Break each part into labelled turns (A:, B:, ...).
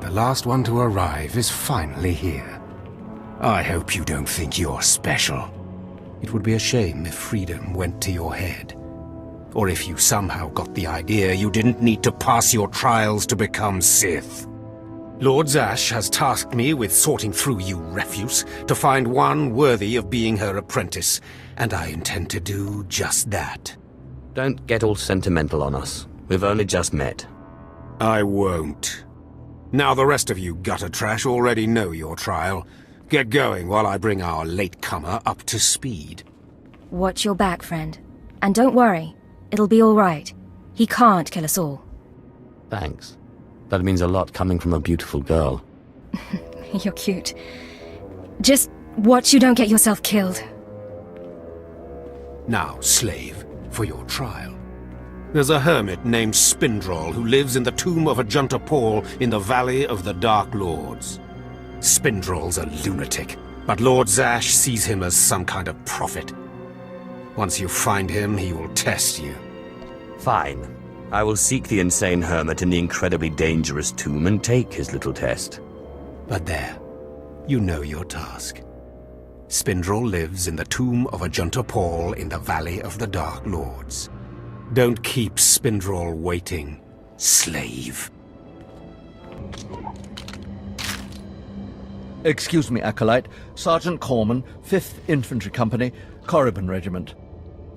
A: The last one to arrive is finally here. I hope you don't think you're special. It would be a shame if freedom went to your head. Or if you somehow got the idea you didn't need to pass your trials to become Sith. Lord Zash has tasked me with sorting through you refuse to find one worthy of being her apprentice, and I intend to do just that.
B: Don't get all sentimental on us. We've only just met.
A: I won't. Now the rest of you gutter trash already know your trial. Get going while I bring our latecomer up to speed.
C: Watch your back, friend. And don't worry. It'll be all right. He can't kill us all.
B: Thanks. That means a lot coming from a beautiful girl.
C: You're cute. Just watch you don't get yourself killed.
A: Now, slave, for your trial. There's a hermit named Spindrol who lives in the tomb of Ajunta Paul in the Valley of the Dark Lords. Spindrol's a lunatic, but Lord Zash sees him as some kind of prophet. Once you find him, he will test you.
B: Fine. I will seek the insane hermit in the incredibly dangerous tomb and take his little test.
A: But there, you know your task. Spindrol lives in the tomb of Ajunta Paul in the Valley of the Dark Lords. Don't keep Spindrol waiting, slave.
D: Excuse me, Acolyte. Sergeant Corman, 5th Infantry Company, Korriban Regiment.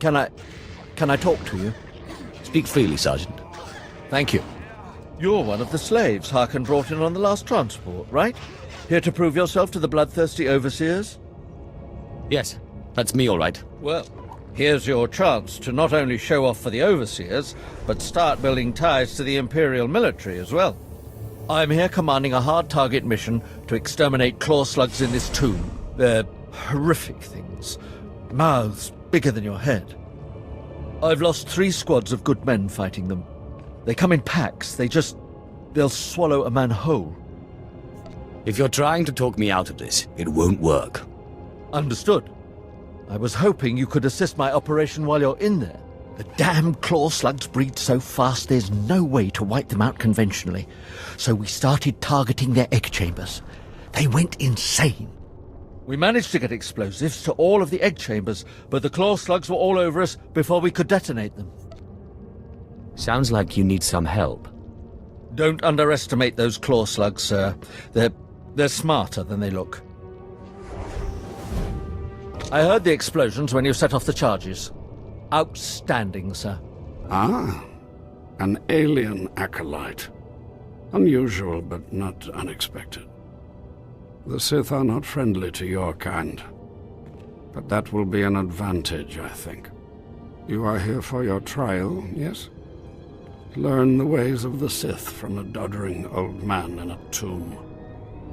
D: Can I talk to you?
B: Speak freely, Sergeant.
D: Thank you. You're one of the slaves Harkon brought in on the last transport, right? Here to prove yourself to the bloodthirsty overseers?
B: Yes, that's me all right.
D: Well, here's your chance to not only show off for the overseers, but start building ties to the Imperial military as well. I'm here commanding a hard target mission to exterminate claw slugs in this tomb. They're horrific things. Mouths bigger than your head. I've lost 3 squads of good men fighting them. They come in packs. They'll swallow a man whole.
B: If you're trying to talk me out of this, it won't work.
D: Understood. I was hoping you could assist my operation while you're in there. The damn claw slugs breed so fast there's no way to wipe them out conventionally. So we started targeting their egg chambers. They went insane. We managed to get explosives to all of the egg chambers, but the claw slugs were all over us before we could detonate them.
B: Sounds like you need some help.
D: Don't underestimate those claw slugs, sir. They're smarter than they look. I heard the explosions when you set off the charges. Outstanding, sir.
E: Ah, an alien acolyte. Unusual, but not unexpected. The Sith are not friendly to your kind. But that will be an advantage, I think. You are here for your trial, yes? Learn the ways of the Sith from a doddering old man in a tomb.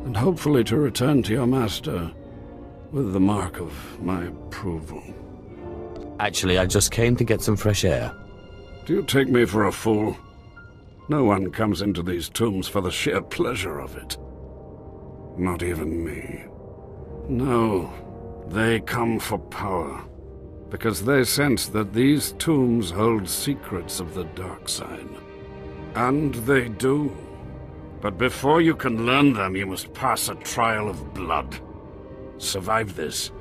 E: And hopefully to return to your master with the mark of my approval.
B: Actually, I just came to get some fresh air.
E: Do you take me for a fool? No one comes into these tombs for the sheer pleasure of it. Not even me. No, they come for power. Because they sense that these tombs hold secrets of the dark side. And they do. But before you can learn them, you must pass a trial of blood. Survive this,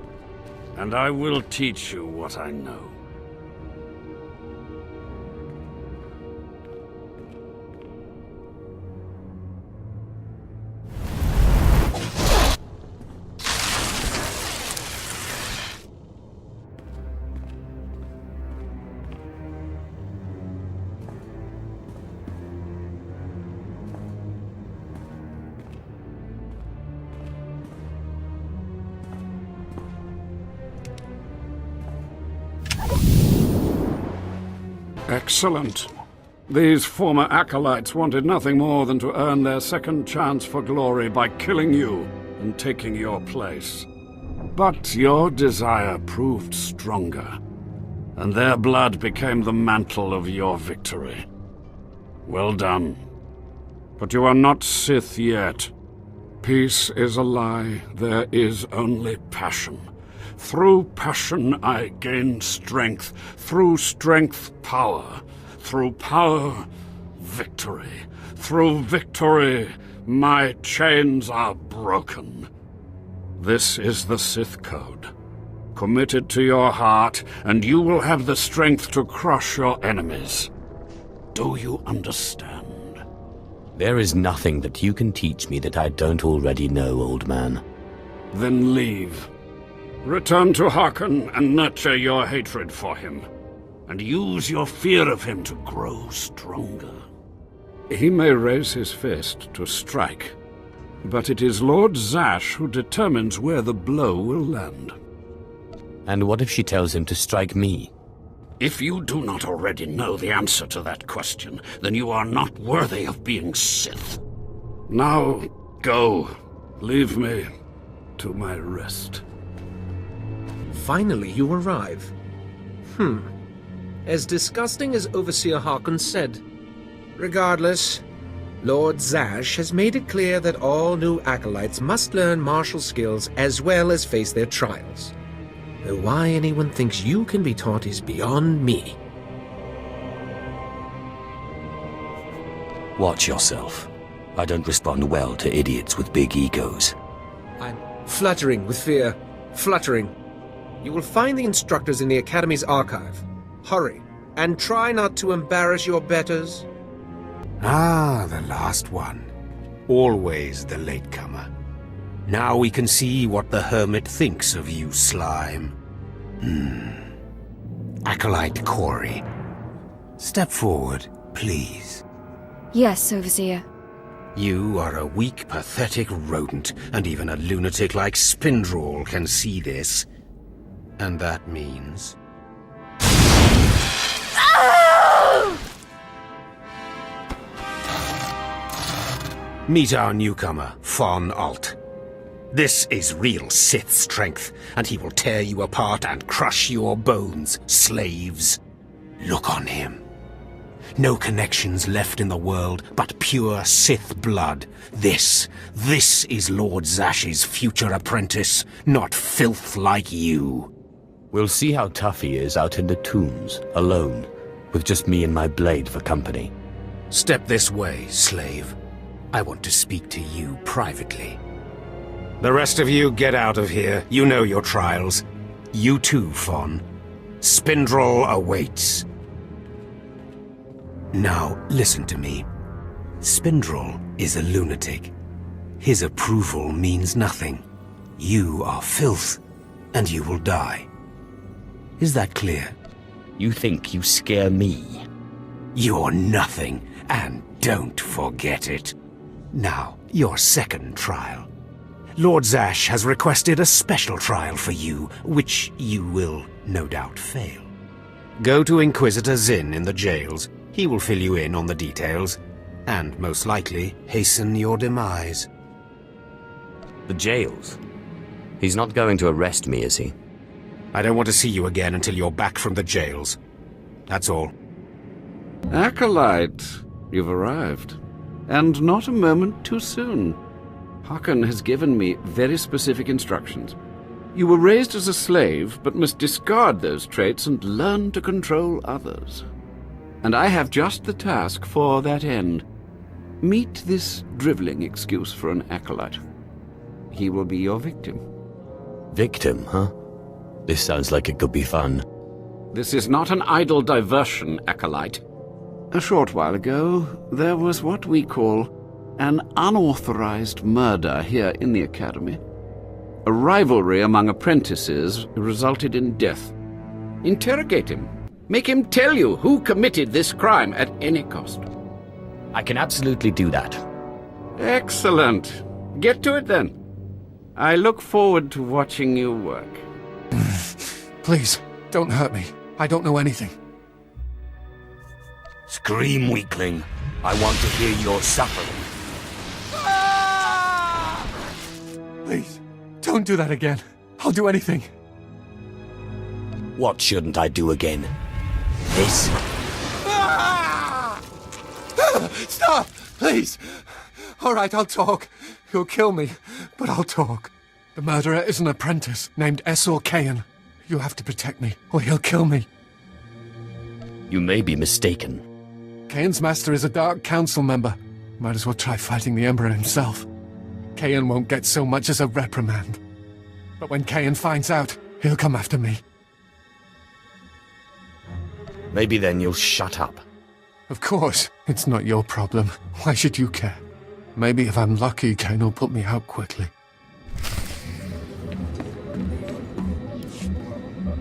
E: and I will teach you what I know. Excellent. These former acolytes wanted nothing more than to earn their second chance for glory by killing you and taking your place. But your desire proved stronger, and their blood became the mantle of your victory. Well done. But you are not Sith yet. Peace is a lie. There is only passion. Through passion I gain strength. Through strength, power. Through power, victory. Through victory, My chains are broken. This is the Sith Code. Commit it to your heart, and you will have the strength to crush your enemies. Do you understand?
B: There is nothing that you can teach me that I don't already know, old man.
E: Then leave. Return to Harkon and nurture your hatred for him. And use your fear of him to grow stronger. He may raise his fist to strike, but it is Lord Zash who determines where the blow will land.
B: And what if she tells him to strike me?
E: If you do not already know the answer to that question, then you are not worthy of being Sith. Now, go. Leave me to my rest.
F: Finally you arrive. As disgusting as Overseer Harkon said. Regardless, Lord Zash has made it clear that all new acolytes must learn martial skills as well as face their trials. Though why anyone thinks you can be taught is beyond me.
B: Watch yourself. I don't respond well to idiots with big egos.
F: I'm fluttering with fear. Fluttering. You will find the instructors in the Academy's archive. Hurry, and try not to embarrass your betters.
A: Ah, the last one. Always the latecomer. Now we can see what the Hermit thinks of you, slime. Acolyte Corey. Step forward, please.
C: Yes, Overseer.
A: You are a weak, pathetic rodent, and even a lunatic like Spindrel can see this. And that means... Meet our newcomer, Von Alt. This is real Sith strength, and he will tear you apart and crush your bones, slaves. Look on him. No connections left in the world, but pure Sith blood. This is Lord Zash's future apprentice, not filth like you.
B: We'll see how tough he is out in the tombs, alone, with just me and my blade for company.
A: Step this way, slave. I want to speak to you privately. The rest of you get out of here. You know your trials. You too, Fawn. Spindrel awaits. Now, listen to me. Spindrel is a lunatic. His approval means nothing. You are filth, and you will die. Is that clear?
B: You think you scare me?
A: You're nothing, and don't forget it. Now, your second trial. Lord Zash has requested a special trial for you, which you will no doubt fail. Go to Inquisitor Zin in the jails. He will fill you in on the details, and most likely hasten your demise.
B: The jails? He's not going to arrest me, is he?
A: I don't want to see you again until you're back from the jails. That's all.
E: Acolyte, you've arrived. And not a moment too soon. Harkon has given me very specific instructions. You were raised as a slave, but must discard those traits and learn to control others. And I have just the task for that end. Meet this driveling excuse for an acolyte. He will be your victim.
B: Victim, huh? This sounds like it could be fun.
E: This is not an idle diversion, acolyte. A short while ago, there was what we call an unauthorized murder here in the Academy. A rivalry among apprentices resulted in death. Interrogate him. Make him tell you who committed this crime at any cost.
B: I can absolutely do that.
E: Excellent. Get to it then. I look forward to watching you work.
G: Please, don't hurt me. I don't know anything.
B: Scream, weakling. I want to hear your suffering.
G: Please, don't do that again. I'll do anything.
B: What shouldn't I do again? This?
G: Stop! Please! All right, I'll talk. You'll kill me, but I'll talk. The murderer is an apprentice named Esor Kayan. You have to protect me, or he'll kill me.
B: You may be mistaken.
G: Kayan's master is a Dark Council member. Might as well try fighting the Emperor himself. Kayan won't get so much as a reprimand. But when Kayan finds out, he'll come after me.
B: Maybe then you'll shut up.
G: Of course, it's not your problem. Why should you care? Maybe if I'm lucky, Kayan will put me out quickly.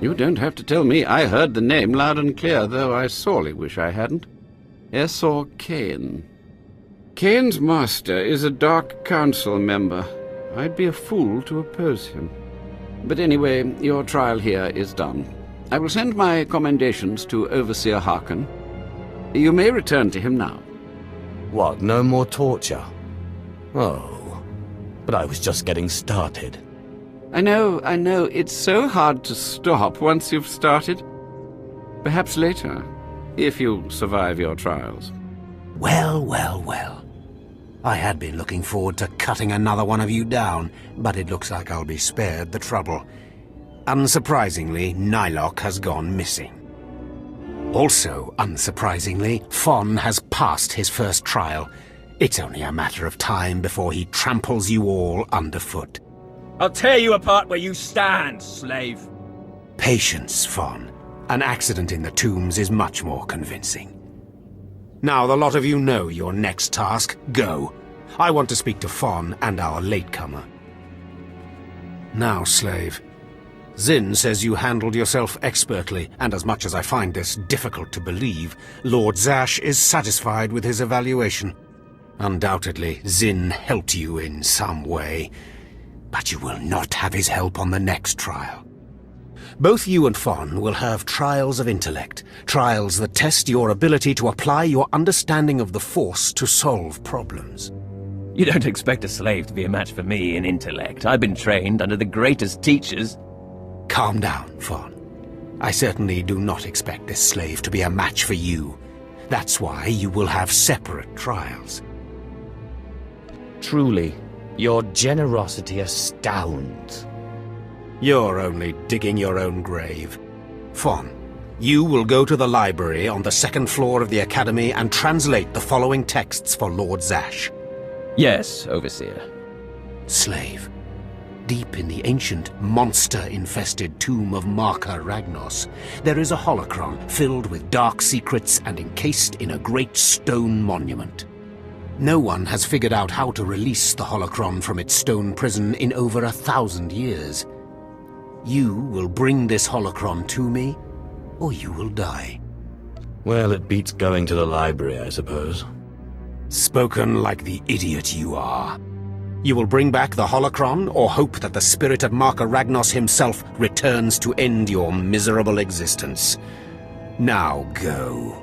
E: You don't have to tell me. I heard the name loud and clear, though I sorely wish I hadn't. Swtor F2P. Kayan's master is a Dark Council member. I'd be a fool to oppose him. But anyway, your trial here is done. I will send my commendations to Overseer Harkon. You may return to him now.
B: What, no more torture? Oh, but I was just getting started.
E: I know. It's so hard to stop once you've started. Perhaps later, if you survive your trials.
A: Well. I had been looking forward to cutting another one of you down, but it looks like I'll be spared the trouble. Unsurprisingly, Nylock has gone missing. Also, unsurprisingly, Fon has passed his first trial. It's only a matter of time before he tramples you all underfoot.
H: I'll tear you apart where you stand, slave.
A: Patience, Fon. An accident in the tombs is much more convincing. Now the lot of you know your next task. Go. I want to speak to Fon and our latecomer. Now, slave. Zin says you handled yourself expertly, and as much as I find this difficult to believe, Lord Zash is satisfied with his evaluation. Undoubtedly, Zin helped you in some way, but you will not have his help on the next trial. Both you and Fon will have trials of intellect, trials that test your ability to apply your understanding of the Force to solve problems.
H: You don't expect a slave to be a match for me in intellect. I've been trained under the greatest teachers.
A: Calm down, Fon. I certainly do not expect this slave to be a match for you. That's why you will have separate trials.
B: Truly, your generosity astounds.
A: You're only digging your own grave. Fon, you will go to the library on the second floor of the Academy and translate the following texts for Lord Zash.
H: Yes, Overseer.
A: Slave, deep in the ancient, monster-infested tomb of Marka Ragnos, there is a holocron filled with dark secrets and encased in a great stone monument. No one has figured out how to release the holocron from its stone prison in over 1,000 years. You will bring this holocron to me, or you will die.
B: Well, it beats going to the library, I suppose.
A: Spoken like the idiot you are. You will bring back the holocron, or hope that the spirit of Marka Ragnos himself returns to end your miserable existence. Now go.